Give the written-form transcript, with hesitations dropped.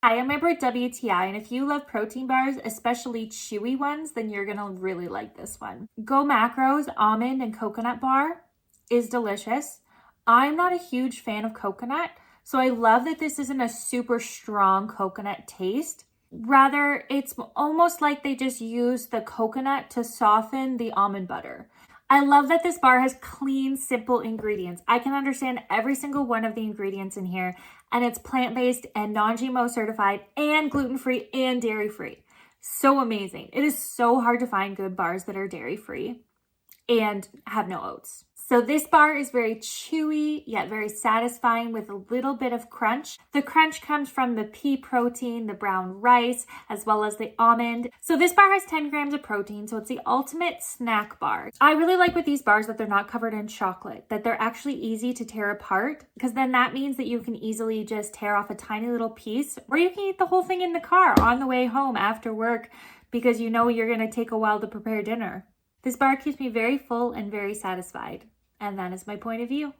Hi, I'm Amber at WTI, and if you love protein bars, especially chewy ones, then you're gonna really like this one. GoMacro's almond and coconut bar is delicious. I'm not a huge fan of coconut, so I love that this isn't a super strong coconut taste. Rather, it's almost like they just used the coconut to soften the almond butter. I love that this bar has clean, simple ingredients. I can understand every single one of the ingredients in here, and it's plant-based and non-GMO certified and gluten-free and dairy-free. So amazing. It is so hard to find good bars that are dairy-free and have no oats. So this bar is very chewy, yet very satisfying with a little bit of crunch. The crunch comes from the pea protein, the brown rice, as well as the almond. So this bar has 10 grams of protein, so it's the ultimate snack bar. I really like with these bars that they're not covered in chocolate, that they're actually easy to tear apart, because then that means that you can easily just tear off a tiny little piece, or you can eat the whole thing in the car on the way home after work, because you know you're gonna take a while to prepare dinner. This bar keeps me very full and very satisfied. And that is my point of view.